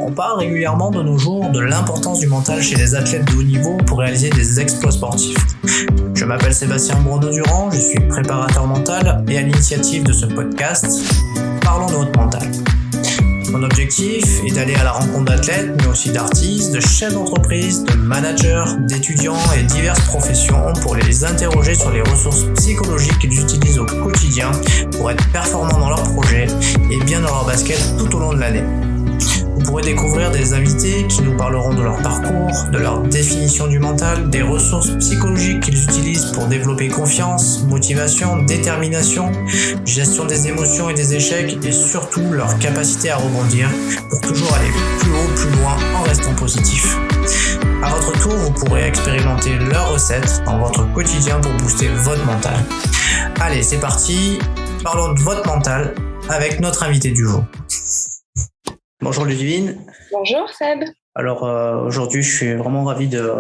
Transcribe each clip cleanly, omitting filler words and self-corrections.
On parle régulièrement de nos jours de l'importance du mental chez les athlètes de haut niveau pour réaliser des exploits sportifs. Je m'appelle Sébastien Bourneau-Durand, je suis préparateur mental et à l'initiative de ce podcast, parlons de votre mental. Mon objectif est d'aller à la rencontre d'athlètes, mais aussi d'artistes, de chefs d'entreprise, de managers, d'étudiants et diverses professions pour les interroger sur les ressources psychologiques qu'ils utilisent au quotidien pour être performants dans leurs projets et bien dans leur basket tout au long de l'année. Vous pourrez découvrir des invités qui nous parleront de leur parcours, de leur définition du mental, des ressources psychologiques qu'ils utilisent pour développer confiance, motivation, détermination, gestion des émotions et des échecs et surtout leur capacité à rebondir pour toujours aller plus haut, plus loin en restant positif. À votre tour, vous pourrez expérimenter leurs recettes dans votre quotidien pour booster votre mental. Allez, c'est parti, parlons de votre mental avec notre invité du jour. Bonjour Ludivine. Bonjour Seb. Alors aujourd'hui, je suis vraiment ravi de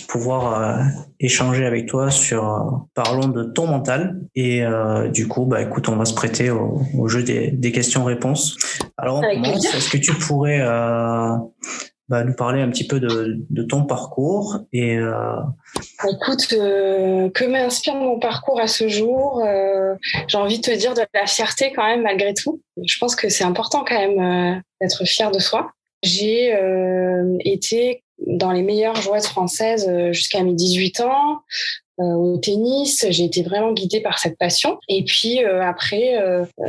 pouvoir échanger avec toi sur parlons de ton mental et du coup, écoute, on va se prêter au jeu des questions-réponses. Alors on commence. Est-ce que tu pourrais nous parler un petit peu de ton parcours et Écoute, que m'inspire mon parcours à ce jour? J'ai envie de te dire de la fierté quand même malgré tout. Je pense que c'est important quand même d'être fier de soi. J'ai été dans les meilleures joueuses françaises jusqu'à mes 18 ans. Au tennis, j'ai été vraiment guidée par cette passion. Et puis après,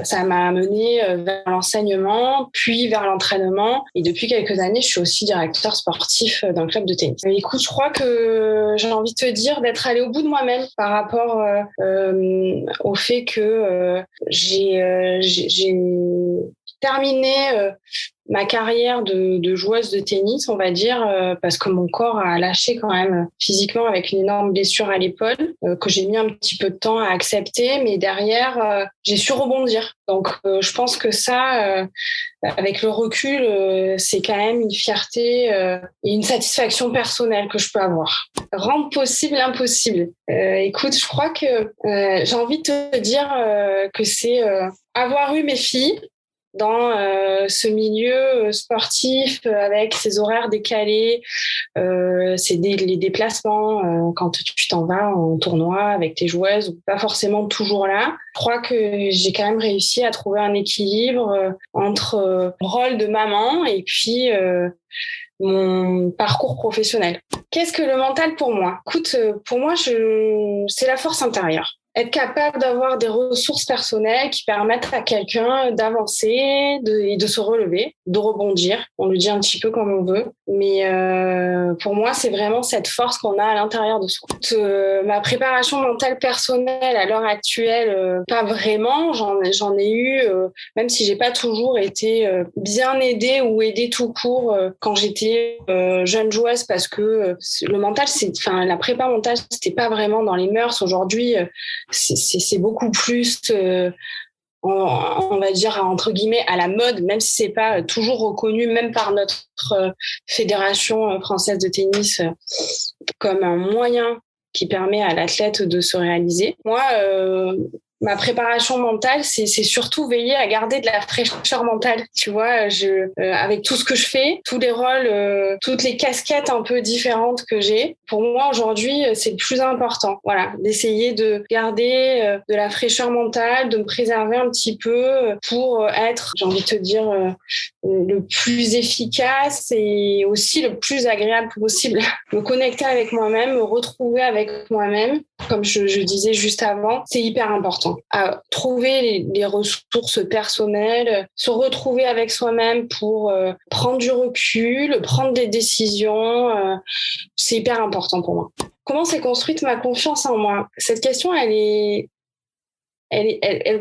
ça m'a amenée vers l'enseignement, puis vers l'entraînement. Et depuis quelques années, je suis aussi directeur sportif d'un club de tennis. Écoute, je crois que j'ai envie de te dire d'être allée au bout de moi-même par rapport au fait que j'ai terminé ma carrière de joueuse de tennis, on va dire, parce que mon corps a lâché quand même physiquement avec une énorme blessure à l'épaule, que j'ai mis un petit peu de temps à accepter, mais derrière, j'ai su rebondir. Donc, je pense que ça, avec le recul, c'est quand même une fierté et une satisfaction personnelle que je peux avoir. Rendre possible l'impossible. Écoute, je crois que j'ai envie de te dire que c'est avoir eu mes filles dans ce milieu sportif avec ses horaires décalés, les déplacements quand tu t'en vas en tournoi avec tes joueuses ou pas forcément toujours là. Je crois que j'ai quand même réussi à trouver un équilibre entre rôle de maman et puis mon parcours professionnel. Qu'est-ce que le mental pour moi? Écoute, pour moi, c'est la force intérieure. Être capable d'avoir des ressources personnelles qui permettent à quelqu'un d'avancer et de se relever, de rebondir. On le dit un petit peu comme on veut. Mais pour moi, c'est vraiment cette force qu'on a à l'intérieur de soi. Ma préparation mentale personnelle à l'heure actuelle, pas vraiment. J'en ai eu, même si j'ai pas toujours été bien aidée ou aidée tout court quand j'étais jeune joueuse, parce que le mental, la prépa mentale, c'était pas vraiment dans les mœurs. Aujourd'hui, c'est beaucoup plus, on va dire, entre guillemets, à la mode, même si c'est pas toujours reconnu, même par notre fédération française de tennis, comme un moyen qui permet à l'athlète de se réaliser. Moi, ma préparation mentale, c'est surtout veiller à garder de la fraîcheur mentale. Tu vois, avec tout ce que je fais, tous les rôles, toutes les casquettes un peu différentes que j'ai, pour moi aujourd'hui, c'est le plus important. Voilà, d'essayer de garder de la fraîcheur mentale, de me préserver un petit peu pour être, j'ai envie de te dire, le plus efficace et aussi le plus agréable possible. Me connecter avec moi-même, me retrouver avec moi-même, comme je disais juste avant, c'est hyper important. À trouver les ressources personnelles, se retrouver avec soi-même pour prendre du recul, prendre des décisions, c'est hyper important pour moi. Comment s'est construite ma confiance en moi? Cette question, elle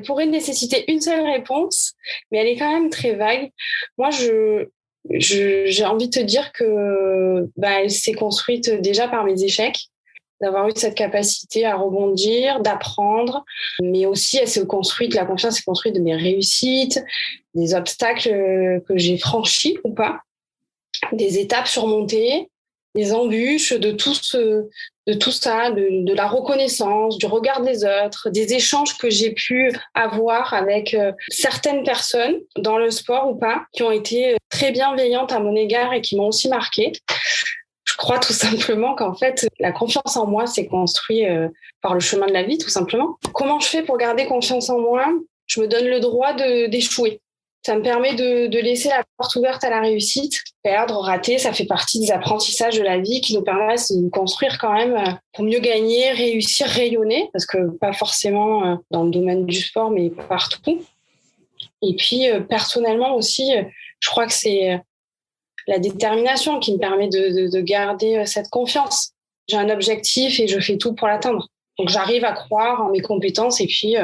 pourrait nécessiter une seule réponse, mais elle est quand même très vague. Moi, j'ai envie de te dire que elle s'est construite déjà par mes échecs, d'avoir eu cette capacité à rebondir, d'apprendre, mais aussi la confiance s'est construite de mes réussites, des obstacles que j'ai franchis ou pas, des étapes surmontées, des embûches, de tout de tout ça, de la reconnaissance, du regard des autres, des échanges que j'ai pu avoir avec certaines personnes dans le sport ou pas, qui ont été très bienveillantes à mon égard et qui m'ont aussi marquée. Je crois tout simplement qu'en fait, la confiance en moi s'est construite par le chemin de la vie, tout simplement. Comment je fais pour garder confiance en moi ? Je me donne le droit d'échouer. Ça me permet de laisser la porte ouverte à la réussite. Perdre, rater, ça fait partie des apprentissages de la vie qui nous permettent de nous construire quand même pour mieux gagner, réussir, rayonner, parce que pas forcément dans le domaine du sport, mais partout. Et puis, personnellement aussi, je crois que c'est la détermination qui me permet de garder cette confiance. J'ai un objectif et je fais tout pour l'atteindre. Donc, j'arrive à croire en mes compétences et puis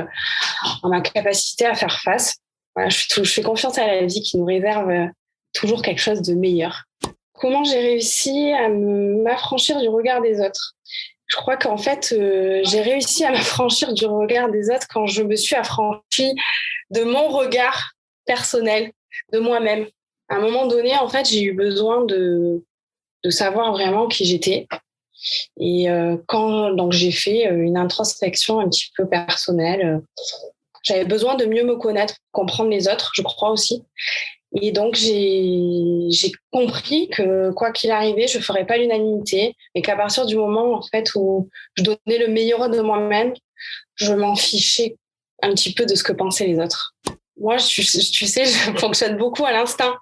en ma capacité à faire face. Voilà, je fais confiance à la vie qui nous réserve toujours quelque chose de meilleur. Comment j'ai réussi à m'affranchir du regard des autres ? Je crois qu'en fait, j'ai réussi à m'affranchir du regard des autres quand je me suis affranchie de mon regard personnel, de moi-même. À un moment donné, en fait, j'ai eu besoin de savoir vraiment qui j'étais. Et donc j'ai fait une introspection un petit peu personnelle. J'avais besoin de mieux me connaître, comprendre les autres, je crois aussi. Et donc, j'ai compris que quoi qu'il arrivait, je ne ferais pas l'unanimité, mais qu'à partir du moment en fait, où je donnais le meilleur de moi-même, je m'en fichais un petit peu de ce que pensaient les autres. Moi, tu sais, je fonctionne beaucoup à l'instinct.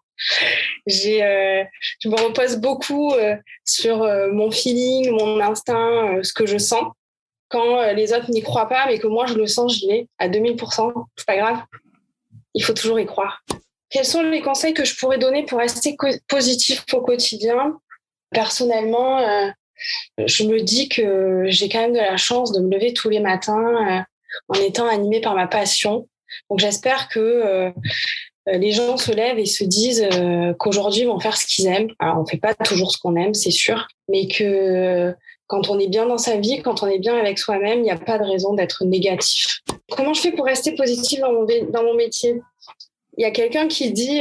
Je me repose beaucoup sur mon feeling, mon instinct, ce que je sens. Quand les autres n'y croient pas, mais que moi, je le sens, je l'ai à 2000%. C'est pas grave. Il faut toujours y croire. Quels sont les conseils que je pourrais donner pour rester positif au quotidien ? Personnellement, je me dis que j'ai quand même de la chance de me lever tous les matins en étant animée par ma passion. Donc, j'espère que les gens se lèvent et se disent qu'aujourd'hui, ils vont faire ce qu'ils aiment. Alors, on ne fait pas toujours ce qu'on aime, c'est sûr, mais que quand on est bien dans sa vie, quand on est bien avec soi-même, il n'y a pas de raison d'être négatif. Comment je fais pour rester positive dans mon métier ? Il y a quelqu'un qui dit,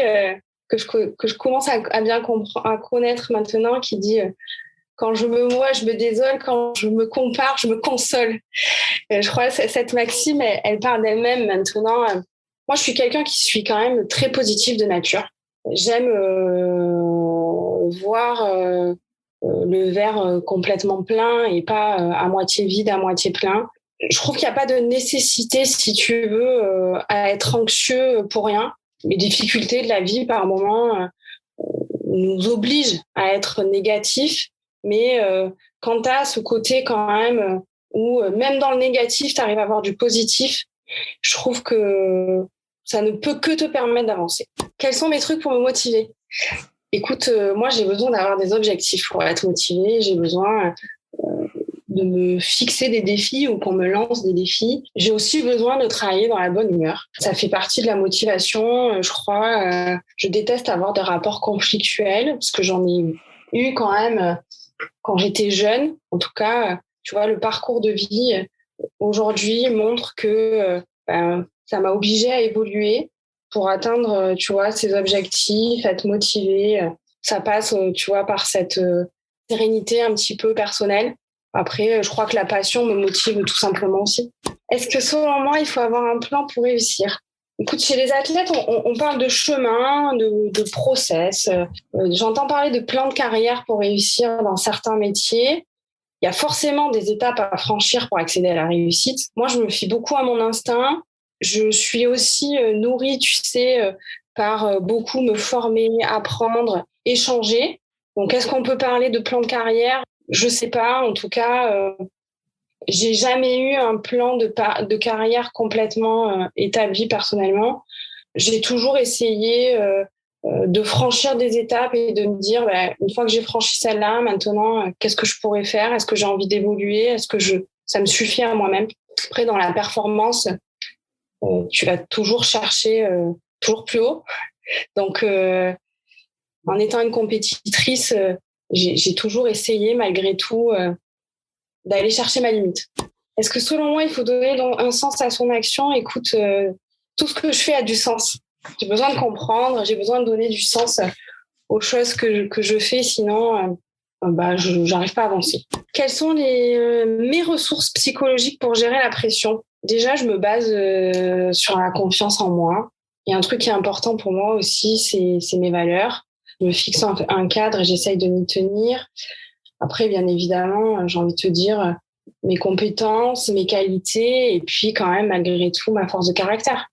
que je commence à bien à connaître maintenant, qui dit quand je me vois, je me désole, quand je me compare, je me console. Je crois que cette maxime, elle parle d'elle-même maintenant. Moi, je suis quelqu'un qui suis quand même très positif de nature. J'aime voir le verre complètement plein et pas à moitié vide, à moitié plein. Je trouve qu'il n'y a pas de nécessité, si tu veux, à être anxieux pour rien. Les difficultés de la vie, par moments, nous obligent à être négatifs. Mais quand tu as ce côté quand même où, même dans le négatif, tu arrives à avoir du positif, je trouve que ça ne peut que te permettre d'avancer. Quels sont mes trucs pour me motiver ? Écoute, moi, j'ai besoin d'avoir des objectifs pour être motivée. J'ai besoin de me fixer des défis ou qu'on me lance des défis. J'ai aussi besoin de travailler dans la bonne humeur. Ça fait partie de la motivation, je crois. Je déteste avoir des rapports conflictuels parce que j'en ai eu quand même quand j'étais jeune. En tout cas, tu vois, le parcours de vie aujourd'hui montre que ça m'a obligée à évoluer pour atteindre, tu vois, ces objectifs, être motivée. Ça passe, tu vois, par cette sérénité un petit peu personnelle. Après, je crois que la passion me motive tout simplement aussi. Est-ce que selon moi, il faut avoir un plan pour réussir ? Écoute, chez les athlètes, on parle de chemin, de process. J'entends parler de plan de carrière pour réussir dans certains métiers. Il y a forcément des étapes à franchir pour accéder à la réussite. Moi, je me fie beaucoup à mon instinct. Je suis aussi nourrie, tu sais, par beaucoup me former, apprendre, échanger. Donc, est-ce qu'on peut parler de plan de carrière ? Je sais pas. En tout cas, j'ai jamais eu un plan de carrière complètement établi personnellement. J'ai toujours essayé de franchir des étapes et de me dire, une fois que j'ai franchi celle-là, maintenant, qu'est-ce que je pourrais faire ? Est-ce que j'ai envie d'évoluer ? Est-ce que ça me suffit à moi-même ? Après, dans la performance, tu vas toujours chercher toujours plus haut. Donc, en étant une compétitrice, j'ai toujours essayé, malgré tout, d'aller chercher ma limite. Est-ce que selon moi, il faut donner un sens à son action ? Écoute, tout ce que je fais a du sens. J'ai besoin de comprendre, j'ai besoin de donner du sens aux choses que je fais, sinon j'arrive pas à avancer. Quelles sont mes ressources psychologiques pour gérer la pression? Déjà, je me base sur la confiance en moi. Et un truc qui est important pour moi aussi, c'est mes valeurs. Je me fixe un cadre et j'essaye de m'y tenir. Après, bien évidemment, j'ai envie de te dire mes compétences, mes qualités et puis quand même, malgré tout, ma force de caractère.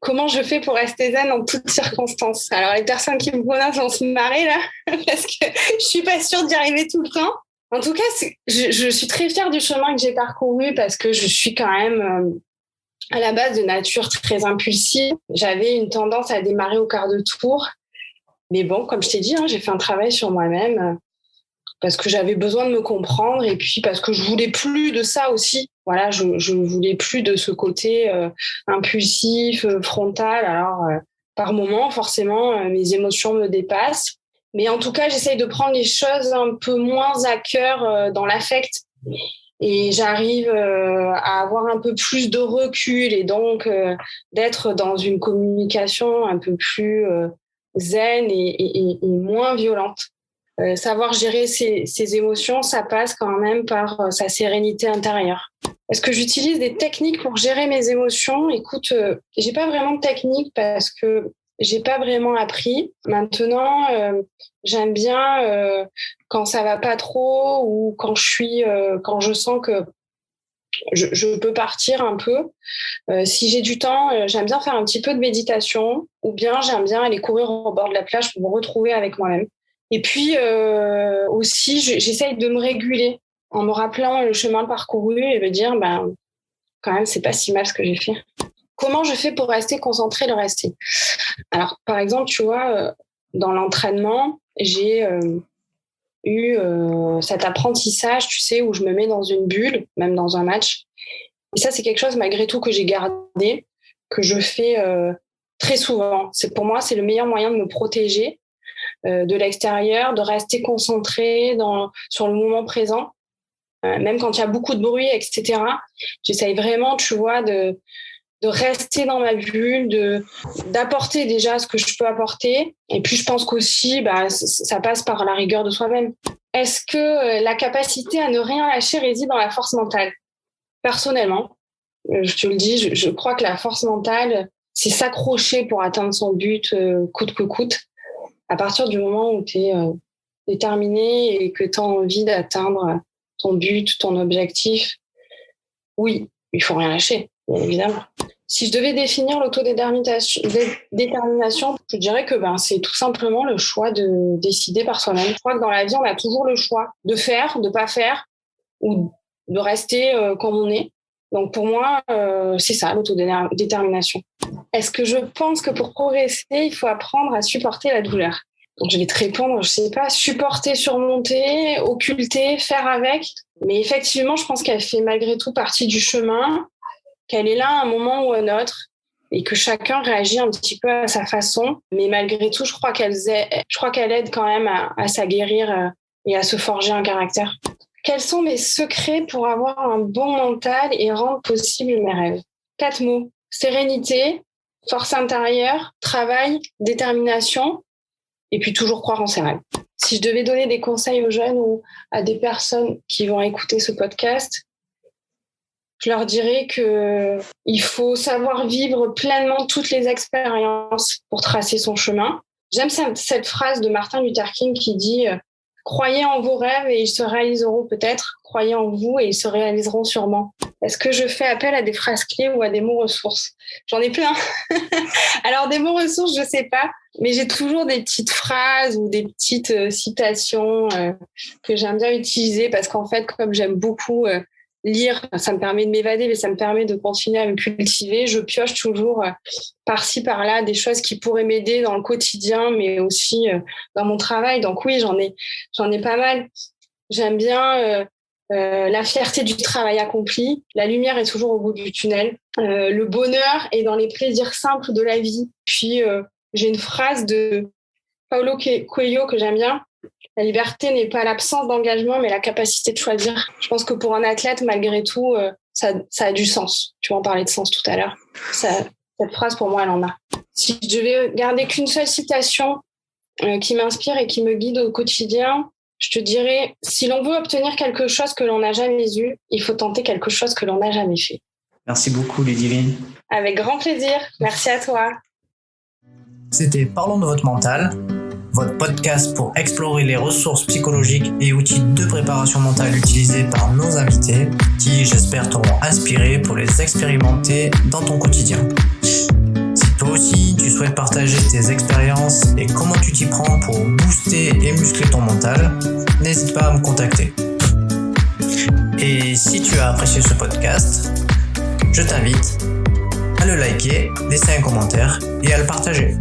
Comment je fais pour rester zen en toutes circonstances? Alors, les personnes qui me connaissent vont se marrer là, parce que je suis pas sûre d'y arriver tout le temps. En tout cas, je suis très fière du chemin que j'ai parcouru parce que je suis quand même à la base de nature très impulsive. J'avais une tendance à démarrer au quart de tour. Mais bon, comme je t'ai dit, j'ai fait un travail sur moi-même parce que j'avais besoin de me comprendre et puis parce que je voulais plus de ça aussi. Voilà, je voulais plus de ce côté impulsif, frontal. Alors, par moments, forcément, mes émotions me dépassent. Mais en tout cas, j'essaye de prendre les choses un peu moins à cœur dans l'affect. Et j'arrive à avoir un peu plus de recul et donc d'être dans une communication un peu plus zen et moins violente. Savoir gérer ses émotions, ça passe quand même par sa sérénité intérieure. Est-ce que j'utilise des techniques pour gérer mes émotions? Écoute, j'ai pas vraiment de technique parce que j'ai pas vraiment appris. Maintenant, j'aime bien quand ça va pas trop ou quand je sens que je peux partir un peu. Si j'ai du temps, j'aime bien faire un petit peu de méditation ou bien j'aime bien aller courir au bord de la plage pour me retrouver avec moi-même. Et puis aussi, j'essaye de me réguler en me rappelant le chemin parcouru et me dire, quand même, c'est pas si mal ce que j'ai fait. Comment je fais pour rester concentrée, le rester? Alors, par exemple, tu vois, dans l'entraînement, j'ai eu cet apprentissage, tu sais, où je me mets dans une bulle, même dans un match. Et ça, c'est quelque chose, malgré tout, que j'ai gardé, que je fais très souvent. Pour moi, c'est le meilleur moyen de me protéger de l'extérieur, de rester concentré sur le moment présent, même quand il y a beaucoup de bruit, etc. J'essaye vraiment, tu vois, de rester dans ma bulle, d'apporter déjà ce que je peux apporter. Et puis, je pense qu'aussi, ça passe par la rigueur de soi-même. Est-ce que la capacité à ne rien lâcher réside dans la force mentale? Personnellement, je te le dis, je crois que la force mentale, c'est s'accrocher pour atteindre son but coûte que coûte. À partir du moment où tu es déterminé et que tu as envie d'atteindre ton but, ton objectif, oui, il faut rien lâcher, bien évidemment. Si je devais définir l'autodétermination, je dirais que c'est tout simplement le choix de décider par soi-même. Je crois que dans la vie, on a toujours le choix de faire, de pas faire ou de rester comme on est. Donc pour moi, c'est ça, l'autodétermination. Est-ce que je pense que pour progresser, il faut apprendre à supporter la douleur? Donc je vais te répondre, je sais pas, supporter, surmonter, occulter, faire avec. Mais effectivement, je pense qu'elle fait malgré tout partie du chemin, qu'elle est là à un moment ou à un autre et que chacun réagit un petit peu à sa façon. Mais malgré tout, je crois qu'elle aide quand même à s'aguerrir et à se forger un caractère. Quels sont mes secrets pour avoir un bon mental et rendre possible mes rêves? 4 mots. Sérénité, force intérieure, travail, détermination et puis toujours croire en ses rêves. Si je devais donner des conseils aux jeunes ou à des personnes qui vont écouter ce podcast, je leur dirais qu'il faut savoir vivre pleinement toutes les expériences pour tracer son chemin. J'aime cette phrase de Martin Luther King qui dit « Croyez en vos rêves et ils se réaliseront peut-être. Croyez en vous et ils se réaliseront sûrement. » Est-ce que je fais appel à des phrases clés ou à des mots ressources? J'en ai plein. Alors, des mots ressources, je sais pas, mais j'ai toujours des petites phrases ou des petites citations que j'aime bien utiliser parce qu'en fait, comme j'aime beaucoup lire, ça me permet de m'évader, mais ça me permet de continuer à me cultiver. Je pioche toujours par-ci, par-là des choses qui pourraient m'aider dans le quotidien, mais aussi dans mon travail. Donc oui, j'en ai pas mal. J'aime bien la fierté du travail accompli. La lumière est toujours au bout du tunnel. Le bonheur est dans les plaisirs simples de la vie. Puis, j'ai une phrase de Paulo Coelho que j'aime bien. La liberté n'est pas l'absence d'engagement, mais la capacité de choisir. Je pense que pour un athlète, malgré tout, ça a du sens. Tu vas en parler de sens tout à l'heure. Cette phrase, pour moi, elle en a. Si je devais garder qu'une seule citation qui m'inspire et qui me guide au quotidien, Je te dirais, si l'on veut obtenir quelque chose que l'on n'a jamais eu, il faut tenter quelque chose que l'on n'a jamais fait. Merci beaucoup, Ludivine. Avec grand plaisir. Merci à toi. C'était Parlons de votre mental, votre podcast pour explorer les ressources psychologiques et outils de préparation mentale utilisés par nos invités, qui, j'espère, t'auront inspiré pour les expérimenter dans ton quotidien. Si toi aussi, tu souhaites partager tes expériences et comment tu t'y prends pour booster et muscler ton mental, n'hésite pas à me contacter. Et si tu as apprécié ce podcast, je t'invite à le liker, laisser un commentaire et à le partager.